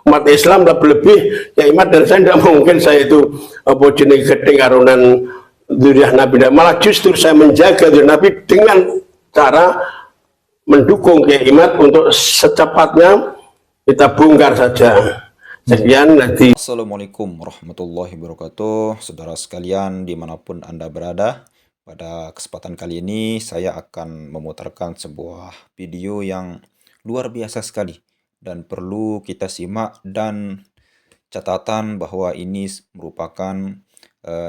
umat Islam lebih-lebih ya Imat, dan saya tidak mungkin saya itu apa jenis gedeng karunan dzurriyyah Nabi, malah justru saya menjaga dzurriyyah Nabi dengan cara mendukung Kiai Imat untuk secepatnya kita bongkar saja. Sekian nanti. Assalamualaikum warahmatullahi wabarakatuh, saudara sekalian dimanapun Anda berada. Pada kesempatan kali ini saya akan memutarkan sebuah video yang luar biasa sekali dan perlu kita simak, dan catatan bahwa ini merupakan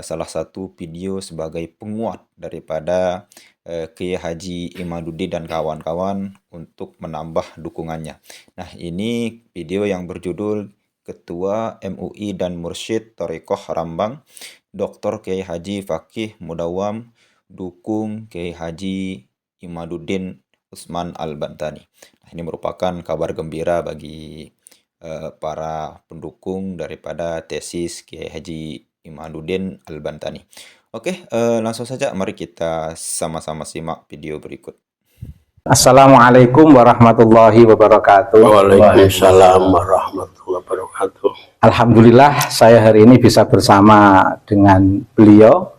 salah satu video sebagai penguat daripada Kiai Haji Imaduddin dan kawan-kawan untuk menambah dukungannya. Nah, ini video yang berjudul Ketua MUI dan Mursyid Thariqah Rambang, Dr. Kiai Haji Fakih Mudawwam, dukung Kiai Haji Imaduddin Utsman Al-Bantani. Nah, ini merupakan kabar gembira bagi para pendukung daripada tesis Kiai Haji Imaduddin Al-Bantani. Oke, langsung saja mari kita sama-sama simak video berikut. Assalamualaikum warahmatullahi wabarakatuh. Waalaikumsalam warahmatullahi wabarakatuh. Alhamdulillah saya hari ini bisa bersama dengan beliau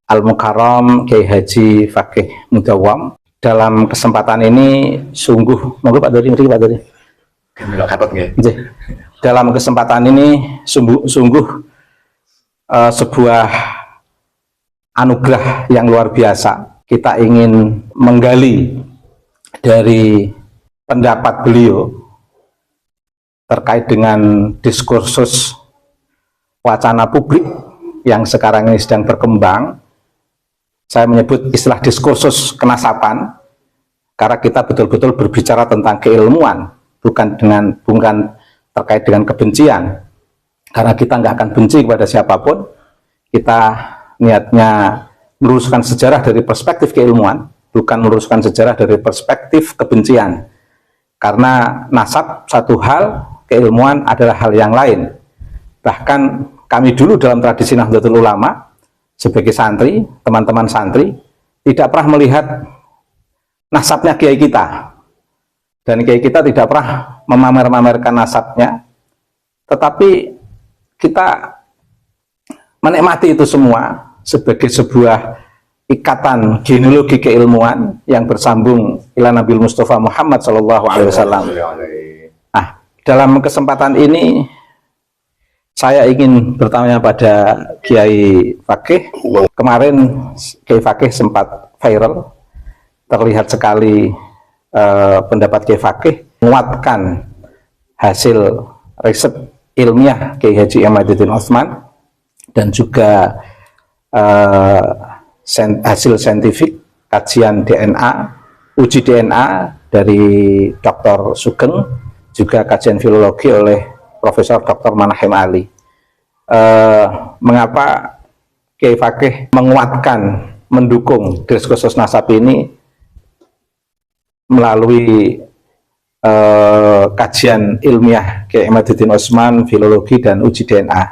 Al-Mukarram Kiai Haji Fakih Mudawwam. Dalam kesempatan ini sungguh, monggo Pak Dori, Pak Dori. Dalam kesempatan ini sungguh sebuah anugerah yang luar biasa. Kita ingin menggali dari pendapat beliau terkait dengan diskursus wacana publik yang sekarang ini sedang berkembang. Saya menyebut istilah diskursus kenasapan karena kita betul-betul berbicara tentang keilmuan, bukan terkait dengan kebencian. Karena kita nggak akan benci kepada siapapun, kita niatnya meluruskan sejarah dari perspektif keilmuan, bukan meluruskan sejarah dari perspektif kebencian. Karena nasab satu hal, keilmuan adalah hal yang lain. Bahkan kami dulu dalam tradisi Nahdlatul Ulama, sebagai santri, teman-teman santri, tidak pernah melihat nasabnya kiai kita. Dan kiai kita tidak pernah memamer-mamerkan nasabnya, tetapi kita menikmati itu semua sebagai sebuah ikatan genealogi keilmuan yang bersambung ila Nabi Mustafa Muhammad SAW. Nah, dalam kesempatan ini saya ingin bertanya pada Kiai Fakih. Kemarin Kiai Fakih sempat viral, terlihat sekali pendapat Kiai Fakih menguatkan hasil riset ilmiah Kiai Haji Imaduddin Utsman dan juga hasil saintifik kajian DNA, uji DNA dari Dr. Sugeng, juga kajian filologi oleh Profesor Dr. Manahem Ali. Mengapa Kiai Fakih menguatkan, mendukung diskursus nasab ini melalui kajian ilmiah Kiai Imaduddin Utsman, filologi dan uji DNA?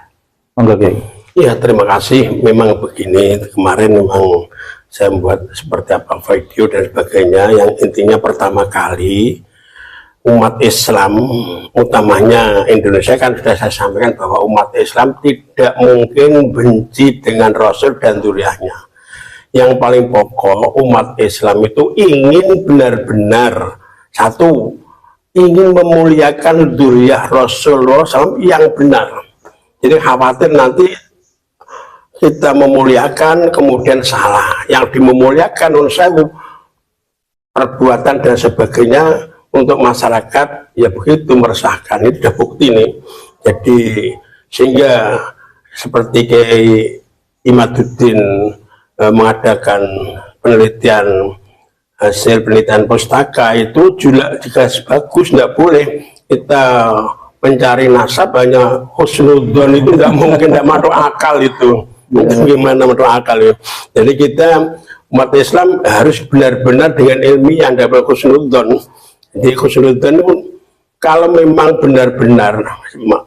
Monggo Kiai. Ya, terima kasih. Memang begini, kemarin memang saya membuat seperti apa video dan sebagainya, yang intinya pertama kali umat Islam, utamanya Indonesia, kan sudah saya sampaikan bahwa umat Islam tidak mungkin benci dengan Rasul dan dzurriyyahnya. Yang paling pokok, umat Islam itu ingin benar-benar satu, ingin memuliakan dzurriyyah Rasulullah SAW yang benar. Jadi khawatir nanti kita memuliakan kemudian salah, yang dimemuliakan menurut perbuatan dan sebagainya untuk masyarakat ya begitu meresahkan. Itu sudah bukti nih. Jadi sehingga seperti Kiai Imaduddin mengadakan penelitian, hasil penelitian pustaka itu juga bagus, tidak boleh kita mencari nasab hanya husnudzon, itu tidak mungkin, tidak masuk akal itu. Gimana masuk akal ya? Jadi kita umat Islam harus benar-benar dengan ilmiah, tidak husnudzon. Jadi husnudzon itu kalau memang benar-benar,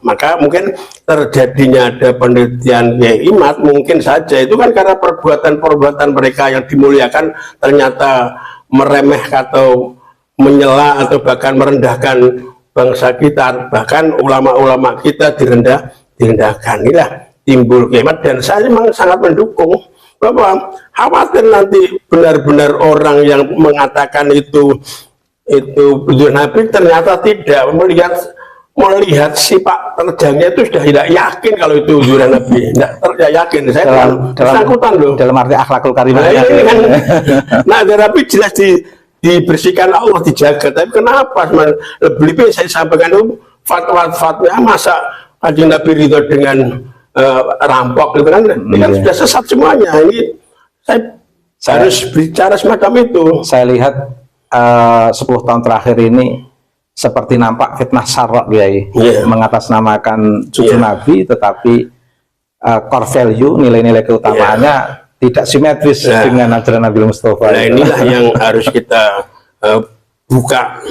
maka mungkin terjadinya ada penelitian Kiai Imat, mungkin saja itu kan karena perbuatan-perbuatan mereka yang dimuliakan ternyata meremeh atau menyela atau bahkan merendahkan bangsa kita, bahkan ulama-ulama kita direndahkan. Inilah timbul kiamat, dan saya memang sangat mendukung bahwa khawatir nanti benar-benar orang yang mengatakan itu Nabi ternyata tidak melihat sifat terjangnya itu sudah tidak yakin kalau itu ujuran Nabi, tidak yakin. Saya bersangkutan loh. Dalam arti akhlakul karimah. Nah, tetapi jelas dibersihkan Allah, dijaga. Tapi kenapa lebih saya sampaikan itu fatwa masa Kanjeng Nabi ridho dengan rampok gitu kan? Ini kan sudah sesat semuanya. Ini saya harus bicara semacam itu. Saya lihat 10 tahun terakhir ini seperti nampak fitnah sarok Kiai, mengatasnamakan cucu Nabi, tetapi core value, nilai-nilai keutamaannya tidak simetris dengan ajaran Nabi Mustafa. Nah, inilah yang harus kita buka.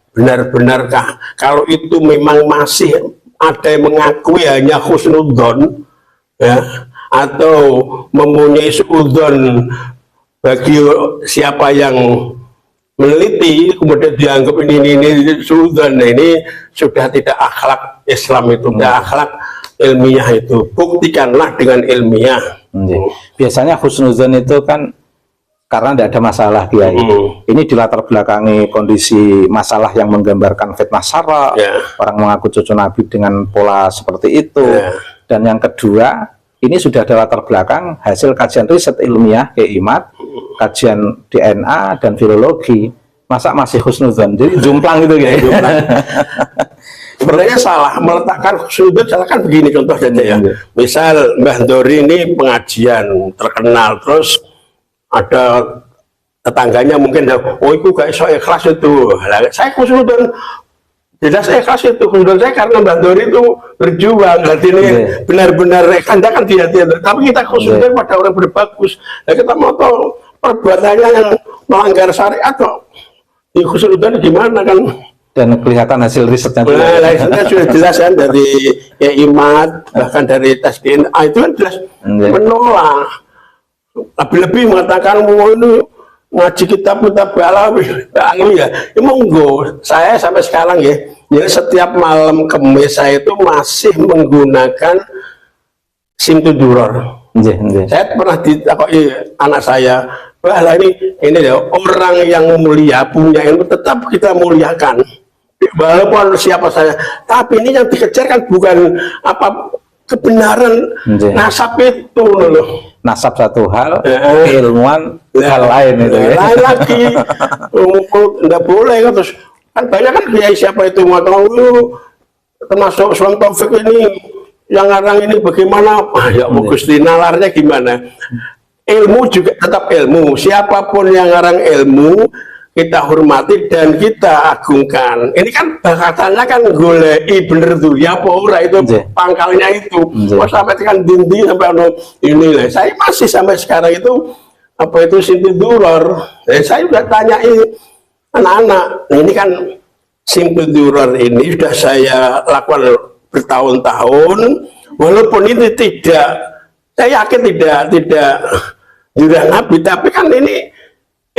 Benar-benarkah kalau itu memang masih ada yang mengakui hanya husnudzon, ya, atau mempunyai suudzon bagi siapa yang meneliti kemudian dianggap ini suudzon. Nah, ini sudah tidak akhlak Islam, itu tidak akhlak ilmiah. Itu buktikanlah dengan ilmiah. Biasanya husnudzon itu kan karena tidak ada masalah Kiai. Ini dilatar belakangi kondisi masalah yang menggambarkan fitnah sara, orang mengaku cucu Nabi dengan pola seperti itu. Dan yang kedua, ini sudah ada latar belakang hasil kajian riset ilmiah Imat, kajian DNA dan filologi. Masa masih husnudzon? Jadi jumplang gitu ya. Sebenarnya salah meletakkan husnudzon, salah kan begini contoh saja ya. Misal Mbah Dori ini pengajian terkenal, terus ada tetangganya mungkin, oh itu gak iso ikhlas itu. Saya husnudzon, jelas ikhlas itu husnudzon saya karena Mbah Dori itu berjuang. Berarti ini benar-benar Anda kan tidak, tapi kita husnudzon pada orang berbagus. Nah, kita mau tahu perbuatannya yang melanggar syariat kok di husnudzon gimana kan? Dan kelihatan hasil risetnya. Nah, risetnya sudah jelas kan, dari Imat, bahkan dari tes DNA itu kan jelas menolak. Lebih-lebih mengatakan mau ini ngaji kitab ahli ya. Monggo, saya sampai sekarang ya, jadi setiap malam Kamis saya itu masih menggunakan simtuduror. Saya pernah ditakoi anak saya, wah ini ya, orang yang mulia punya ilmu tetap kita muliakan walaupun siapa saya, tapi ini yang dikejar kan bukan apa kebenaran nasab itu loh. Nasab satu hal, keilmuan hal lain itu ya. Lain lagi, nggak boleh kan. Terus kan banyak kan kiai siapa itu mau tahu, termasuk Sulam Taufik ini yang ngarang ini bagaimana? Ya Gusti nalarnya gimana? Ilmu juga tetap ilmu. Siapapun yang ngarang ilmu kita hormati dan kita agungkan. Ini kan katanya kan golei bener tuh ya ora itu pangkalnya itu. Pas sampai kan dindi sampai ini lah. Saya masih sampai sekarang itu apa itu simtuduror. Saya sudah tanyai anak-anak. Ini kan simtuduror ini sudah saya lakukan bertahun-tahun. Walaupun ini tidak, saya yakin tidak juga Nabi, tapi kan ini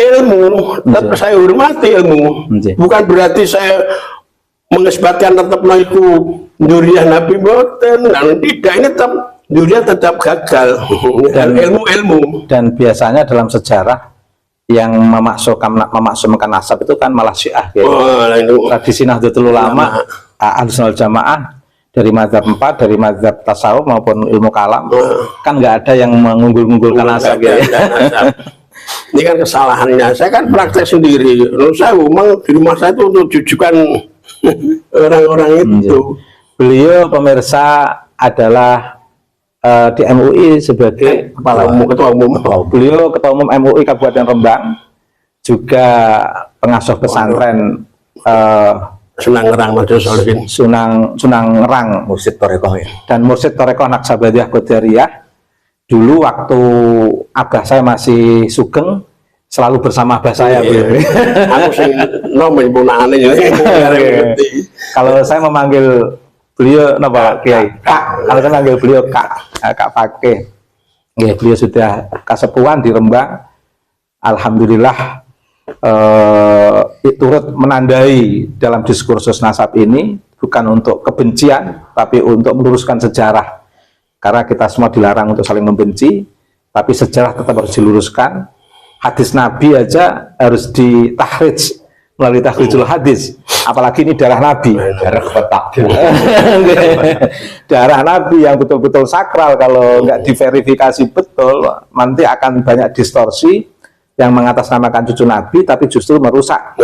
ilmu, tetap saya hormati ilmu. Bukan berarti saya mengisbatkan tetap naiku duriah Nabi boten, dan tidak, ini tetap duriah tetap gagal. Dan ilmu. Dan biasanya dalam sejarah yang memasukkan nasab itu kan malah Syiah ya. Tradisi Nahdlatul Ulama, Ahlus Sunnah Jamaah dari mazhab 4, dari mazhab tasawuf maupun ilmu kalam, kan nggak ada yang mengunggul-unggulkan nasab ya. Ini kan kesalahannya. Saya kan praktek sendiri. Lalu saya memang di rumah saya itu untuk jujukan orang-orang itu. Beliau pemirsa adalah di MUI sebagai ketua umum. Beliau ketua umum MUI Kabupaten Rembang, juga pengasuh pesantren Sunang Rang Mursyid Thorekoh ya. Dan Mursyid Thorekoh Naksabandiyah Qadariyah. Dulu waktu abah saya masih sugeng, selalu bersama abah saya. Aku sing nomen punane ya. Kalau saya memanggil beliau napa Kiai? Kak. Kalau saya manggil beliau Kak Pake. Ya, beliau sudah kasepuhan di Rembang. Alhamdulillah turut menandai dalam diskursus nasab ini bukan untuk kebencian, tapi untuk meluruskan sejarah. Karena kita semua dilarang untuk saling membenci, tapi sejarah tetap harus diluruskan. Hadis Nabi aja harus ditahrij melalui takhrijul hadis, apalagi ini darah Nabi, Darah kotak. darah Nabi yang betul-betul sakral. Kalau nggak diverifikasi betul, nanti akan banyak distorsi yang mengatasnamakan cucu Nabi, tapi justru merusak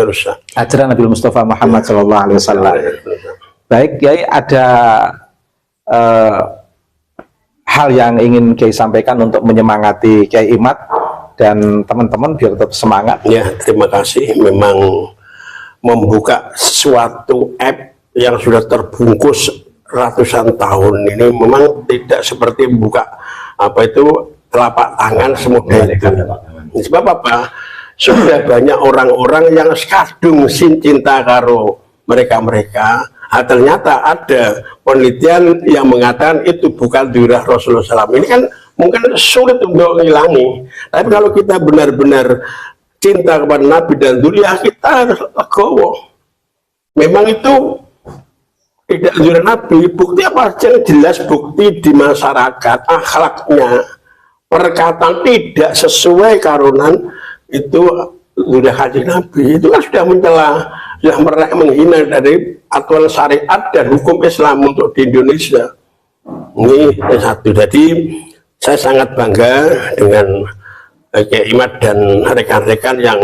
ajaran Nabi Mustafa Muhammad SAW. Baik, Kiai, ada hal yang ingin Kiai sampaikan untuk menyemangati Kiai Imad dan teman-teman biar tetap semangat? Ya, terima kasih. Memang membuka suatu app yang sudah terbungkus ratusan tahun ini memang tidak seperti membuka apa itu telapak tangan semudah itu. Sebab apa? Sudah banyak orang-orang yang kadung sin cinta karo mereka-mereka. Ternyata ada penelitian yang mengatakan itu bukan durah Rasulullah SAW. Ini kan mungkin sulit untuk menghilangi. Tapi kalau kita benar-benar cinta kepada Nabi dan Duriah, kita legowo. Memang itu tidak durah Nabi. Bukti apa? Yang jelas bukti di masyarakat, akhlaknya, perkataan tidak sesuai karunan itu sudah haji Nabi. Itu kan sudah mencela, sudah menghina dari aturan syariat dan hukum Islam untuk di Indonesia. Ini satu. Jadi saya sangat bangga dengan Kiai Imad dan rekan-rekan yang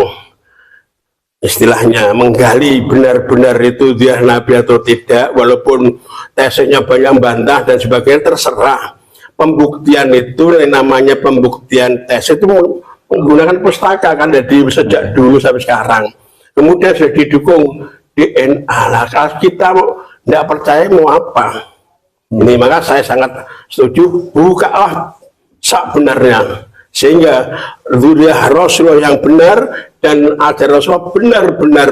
istilahnya menggali benar-benar itu dia Nabi atau tidak, walaupun tesnya banyak bantah dan sebagainya, terserah. Pembuktian itu namanya pembuktian tes itu menggunakan pustaka kan, dari sejak dulu sampai sekarang. Kemudian sudah didukung DNA. Lah kalau kita tidak percaya mau apa? Ini maka saya sangat setuju, bukalah sak benarnya, sehingga zuriyah Rasulullah yang benar dan ajaran Rasulullah benar-benar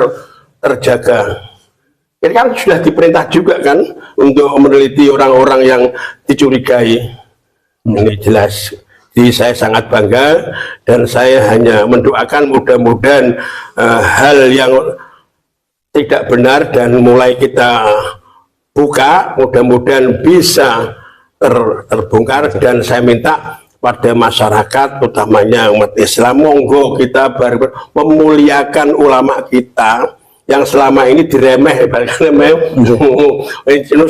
terjaga. Ini kan sudah diperintah juga kan untuk meneliti orang-orang yang dicurigai. Ini jelas. Jadi saya sangat bangga dan saya hanya mendoakan mudah-mudahan hal yang tidak benar dan mulai kita buka, mudah-mudahan bisa terbongkar. Dan saya minta pada masyarakat, utamanya umat Islam, monggo kita memuliakan ulama kita yang selama ini diremeh,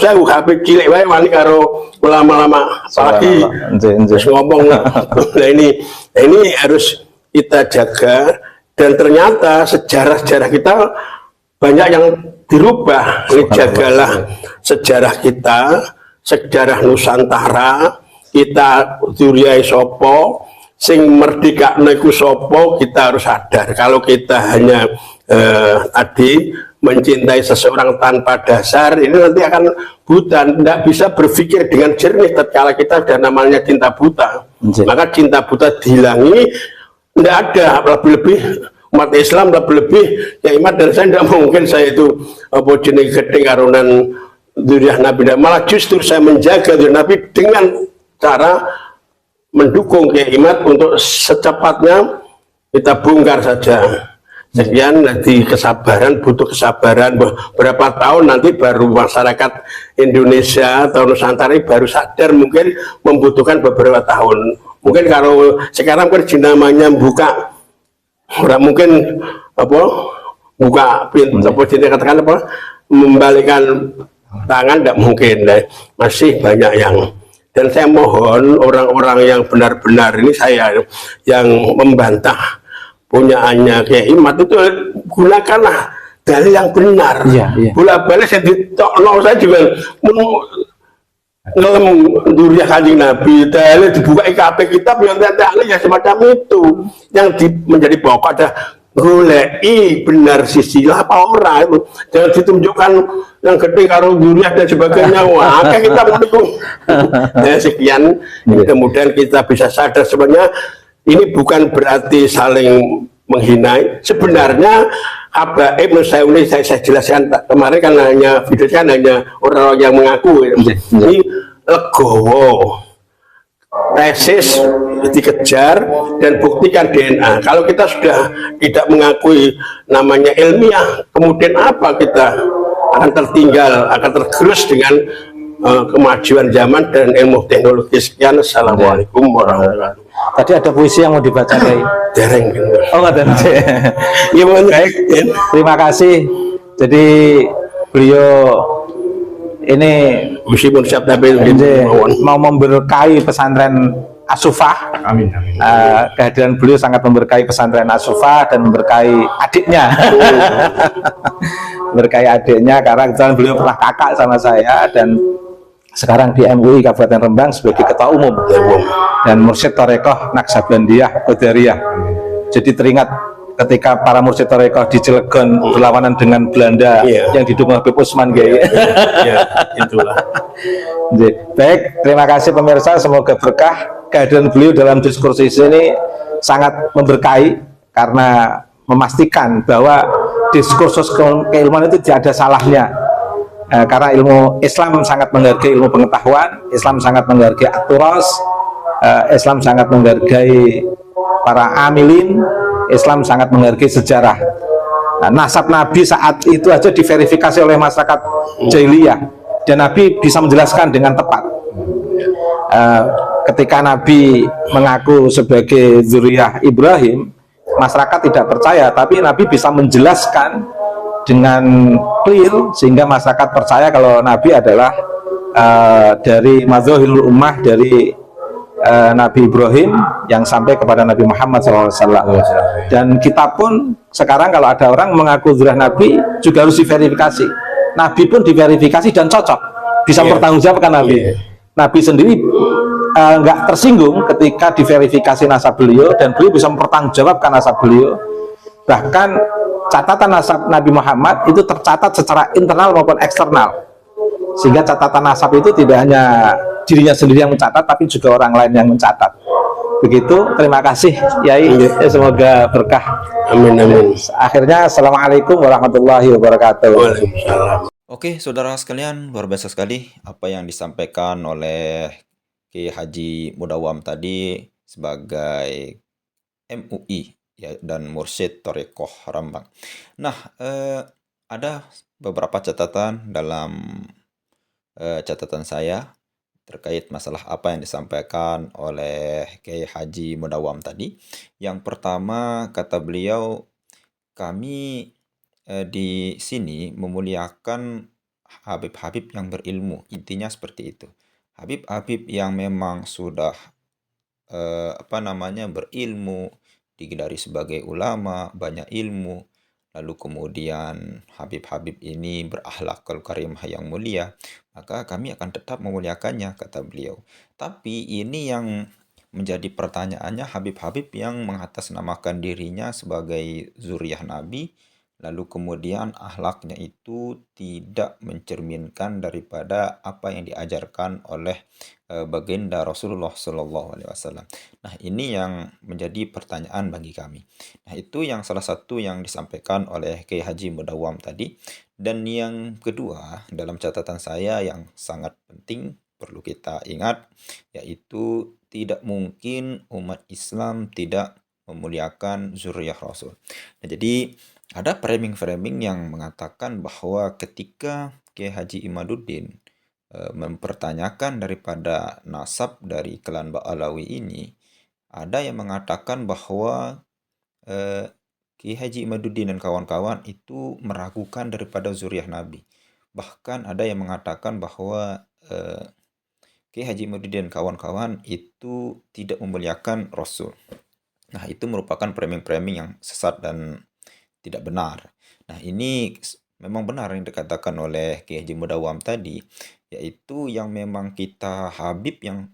saya habis cilik wae wani karo ulama-ulama, apalagi ngomong. Nah ini harus kita jaga, dan ternyata sejarah-sejarah kita banyak yang dirubah. Ini jagalah sejarah kita, sejarah Nusantara, kita Duriai Sopo, sing merdeka iku sopo, kita harus sadar. Kalau kita hanya tadi mencintai seseorang tanpa dasar, ini nanti akan buta, tidak bisa berpikir dengan jernih tatkala kita sudah namanya cinta buta. Maka cinta buta dihilangi, tidak ada. Lebih-lebih umat Islam, lebih-lebih ya Imad dan saya tidak mungkin saya itu apa jenis gedeng karunan Duriah Nabi, malah justru saya menjaga Duriah Nabi dengan cara mendukung Kiai Imad untuk secepatnya kita bongkar saja. Sekian, nanti kesabaran, butuh kesabaran berapa tahun nanti baru masyarakat Indonesia atau Nusantara baru sadar, mungkin membutuhkan beberapa tahun. Mungkin kalau sekarang kan namanya buka, orang mungkin apa buka pintu apa katakan apa membalikkan tangan, tidak mungkin. Masih banyak yang, dan saya mohon orang-orang yang benar-benar ini saya yang membantah punyaannya Kiai Imad itu gunakanlah dalil yang benar. Bola-balik saya ditokno, saya juga ngelem Duriah Kanjeng Nabi, dalil dibuka IKP kitab yang dalil ya semacam itu yang menjadi pokok ada goleki benar sisi lah apa orang itu, jangan ditunjukkan yang gede karo Duriah dan sebagainya. Wah, kita mendukung. Sekian, kemudian kita bisa sadar sebenarnya ini bukan berarti saling menghina. Sebenarnya habaib saya jelaskan kemarin kan hanya video kan hanya orang-orang yang mengaku ini legowo. tesis dikejar dan buktikan DNA. Kalau kita sudah tidak mengakui namanya ilmiah, kemudian apa kita akan tertinggal, akan tergerus dengan kemajuan zaman dan ilmu teknologi. Sekian, assalamualaikum warahmatullahi wabarakatuh. Tadi ada puisi yang mau dibaca Kiai. Dereng. Oh, nggak ada. Ya, Baik, terima kasih. Jadi beliau ini meskipun siap tapi mau memberkahi pesantren Asufah. Amin, amin. Kehadiran beliau sangat memberkahi pesantren Asufah dan memberkahi adiknya. Memberkahi adiknya karena kebetulan beliau pernah kakak sama saya dan sekarang di MUI Kabupaten Rembang sebagai ketua umum dan Mursyid Thorekoh Naksabandiyah Qadariyah. Jadi teringat ketika para Mursyid Thorekoh di Cilegon berlawanan dengan Belanda yang didukung Habib Usman ya, itulah. Baik, terima kasih pemirsa, semoga berkah. Kehadiran beliau dalam diskursus ini sangat memberkahi karena memastikan bahwa diskursus keilmuan itu tidak ada salahnya. Karena ilmu Islam sangat menghargai ilmu pengetahuan, Islam sangat menghargai aturas, Islam sangat menghargai para amilin, Islam sangat menghargai sejarah. Nasab Nabi saat itu aja diverifikasi oleh masyarakat jahiliyah dan Nabi bisa menjelaskan dengan tepat. Ketika Nabi mengaku sebagai zuriyah Ibrahim, masyarakat tidak percaya, tapi Nabi bisa menjelaskan dengan clear sehingga masyarakat percaya kalau Nabi adalah dari madzahirul ummah, dari Nabi Ibrahim yang sampai kepada Nabi Muhammad SAW. Dan kita pun sekarang kalau ada orang mengaku zuriyah Nabi juga harus diverifikasi. Nabi pun diverifikasi dan cocok, bisa mempertanggungjawabkan Nabi. Nabi sendiri nggak tersinggung ketika diverifikasi nasab beliau dan beliau bisa mempertanggungjawabkan nasab beliau. Bahkan catatan nasab Nabi Muhammad itu tercatat secara internal maupun eksternal, sehingga catatan nasab itu tidak hanya dirinya sendiri yang mencatat, tapi juga orang lain yang mencatat. Begitu, terima kasih Yai, semoga berkah. Amin, amin. Akhirnya, assalamualaikum warahmatullahi wabarakatuh. Waalaikumsalam. Oke, saudara sekalian, luar biasa sekali apa yang disampaikan oleh Kiai Haji Mudawam tadi sebagai MUI ya, dan Mursyid Thorekoh Rembang. Nah, ada beberapa catatan dalam catatan saya terkait masalah apa yang disampaikan oleh Kiai Haji Mudawam tadi. Yang pertama, kata beliau, kami di sini memuliakan Habib-Habib yang berilmu. Intinya seperti itu. Habib-Habib yang memang sudah berilmu, digedari sebagai ulama, banyak ilmu, lalu kemudian Habib-Habib ini berakhlakul karimah yang mulia, maka kami akan tetap memuliakannya, kata beliau. Tapi ini yang menjadi pertanyaannya, Habib-Habib yang mengatasnamakan dirinya sebagai zuriyah Nabi, lalu kemudian akhlaknya itu tidak mencerminkan daripada apa yang diajarkan oleh baginda Rasulullah SAW. Nah, ini yang menjadi pertanyaan bagi kami. Nah, itu yang salah satu yang disampaikan oleh Kiai Haji Mudawam tadi. Dan yang kedua, dalam catatan saya yang sangat penting perlu kita ingat, yaitu tidak mungkin umat Islam tidak memuliakan zuriyah Rasul. Nah, jadi ada framing-framing yang mengatakan bahwa ketika Kiai Haji Imaduddin mempertanyakan daripada nasab dari klan Ba'alawi ini, ada yang mengatakan bahwa Kiai Haji Imaduddin dan kawan-kawan itu meragukan daripada zuriyah Nabi. Bahkan ada yang mengatakan bahwa Kiai Haji Imaduddin dan kawan-kawan itu tidak memuliakan Rasul. Nah, itu merupakan framing-framing yang sesat dan tidak benar. Nah, ini memang benar yang dikatakan oleh Kiai Haji Mudawam tadi, yaitu yang memang kita Habib yang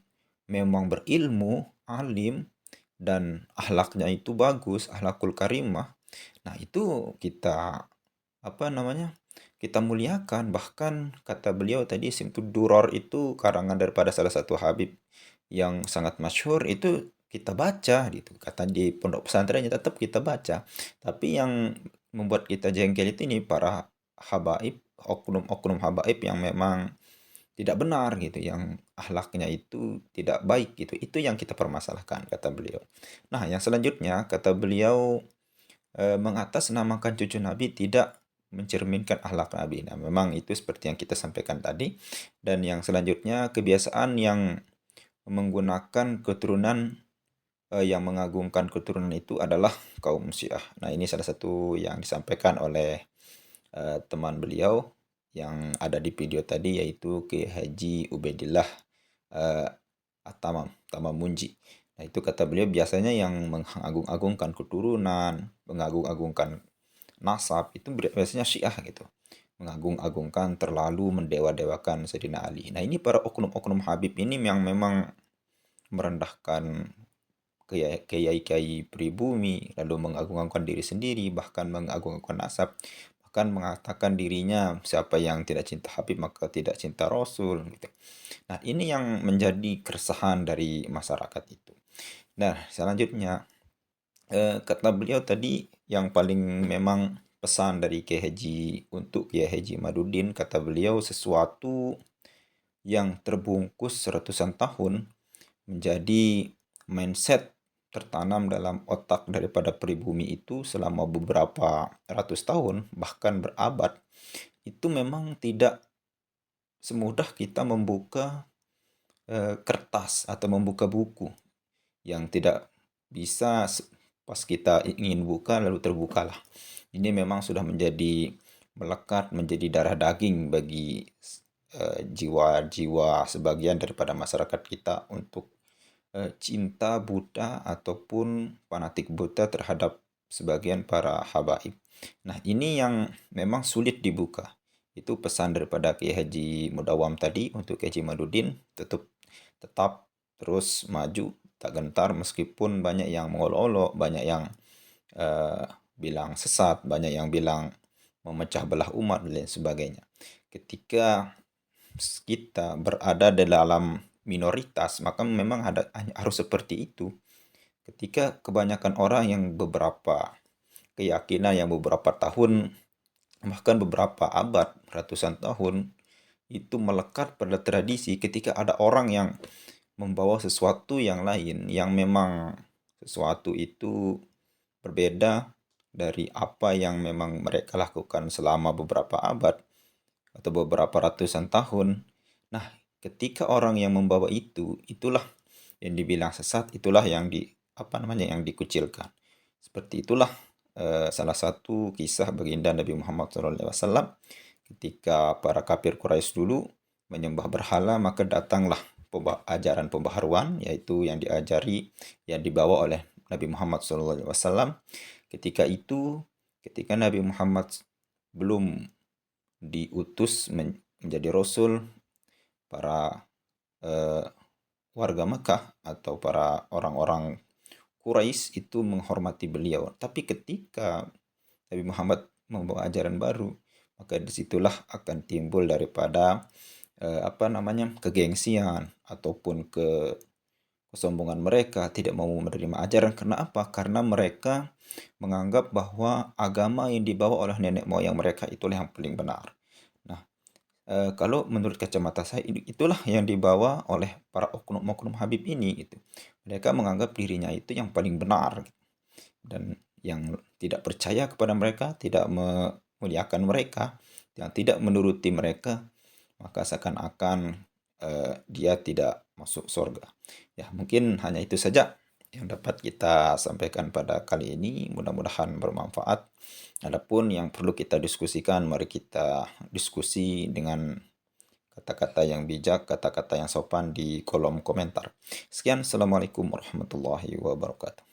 memang berilmu, alim, dan akhlaknya itu bagus, akhlakul karimah. Nah, itu kita kita muliakan. Bahkan kata beliau tadi, Simtud Duror itu karangan daripada salah satu Habib yang sangat masyhur, itu kita baca gitu. Kata di pondok pesantrennya tetap kita baca. Tapi yang membuat kita jengkel itu ini para habaib, oknum-oknum habaib yang memang tidak benar gitu, yang akhlaknya itu tidak baik gitu. Itu yang kita permasalahkan, kata beliau. Nah, yang selanjutnya kata beliau, mengatasnamakan cucu Nabi tidak mencerminkan akhlak Nabi. Nah, memang itu seperti yang kita sampaikan tadi. Dan yang selanjutnya, kebiasaan yang menggunakan keturunan, yang mengagungkan keturunan itu adalah kaum Syiah. Nah, ini salah satu yang disampaikan oleh teman beliau yang ada di video tadi, yaitu Kiai Haji Ubaidillah uh, Tamam Munji. Nah, itu kata beliau biasanya yang mengagung-agungkan keturunan, mengagung-agungkan nasab itu biasanya Syiah gitu. Mengagung-agungkan, terlalu mendewa-dewakan Sayyidina Ali. Nah, ini para oknum-oknum Habib ini yang memang merendahkan kiai-kiai pribumi, lalu mengagung-agungkan diri sendiri, bahkan mengagung-agungkan nasab, bahkan mengatakan dirinya siapa yang tidak cinta Habib maka tidak cinta Rasul gitu. Nah, ini yang menjadi keresahan dari masyarakat itu. Nah, selanjutnya, kata beliau tadi yang paling memang pesan dari Kiai Haji untuk Kiai Haji Madudin, kata beliau, sesuatu yang terbungkus ratusan tahun menjadi mindset tertanam dalam otak daripada pribumi itu selama beberapa ratus tahun, bahkan berabad, itu memang tidak semudah kita membuka kertas atau membuka buku yang tidak bisa pas kita ingin buka lalu terbukalah. Ini memang sudah menjadi melekat, menjadi darah daging bagi jiwa-jiwa sebagian daripada masyarakat kita untuk cinta buta ataupun fanatik buta terhadap sebagian para habaib. Nah, ini yang memang sulit dibuka. Itu pesan daripada Kiai Haji Mudawam tadi untuk Kiai Haji Madudin, tetap terus maju, tak gentar meskipun banyak yang mengolok-olok, banyak yang bilang sesat, banyak yang bilang memecah belah umat dan lain sebagainya. Ketika kita berada dalam minoritas, maka memang harus seperti itu. Ketika kebanyakan orang yang beberapa keyakinan yang beberapa tahun, bahkan beberapa abad, ratusan tahun, itu melekat pada tradisi, ketika ada orang yang membawa sesuatu yang lain, yang memang sesuatu itu berbeda dari apa yang memang mereka lakukan selama beberapa abad atau beberapa ratusan tahun. Nah, ketika orang yang membawa itu, itulah yang dibilang sesat, itulah yang yang dikucilkan. Seperti itulah salah satu kisah baginda Nabi Muhammad SAW ketika para kafir Quraisy dulu menyembah berhala, maka datanglah ajaran pembaharuan, yaitu yang diajari, yang dibawa oleh Nabi Muhammad SAW. Ketika itu, ketika Nabi Muhammad belum diutus menjadi rasul, para warga Mekah atau para orang-orang Quraisy itu menghormati beliau. Tapi ketika Nabi Muhammad membawa ajaran baru, maka disitulah akan timbul daripada kegengsian ataupun kesombongan mereka, tidak mau menerima ajaran. Karena apa? Karena mereka menganggap bahwa agama yang dibawa oleh nenek moyang mereka itulah yang paling benar. Nah, kalau menurut kacamata saya, itulah yang dibawa oleh para oknum-oknum Habib ini gitu. Mereka menganggap dirinya itu yang paling benar, dan yang tidak percaya kepada mereka, tidak memuliakan mereka, yang tidak menuruti mereka, maka seakan-akan dia tidak masuk surga. Ya, mungkin hanya itu saja yang dapat kita sampaikan pada kali ini. Mudah-mudahan bermanfaat. Adapun yang perlu kita diskusikan, mari kita diskusi dengan kata-kata yang bijak, kata-kata yang sopan di kolom komentar. Sekian, Assalamualaikum warahmatullahi wabarakatuh.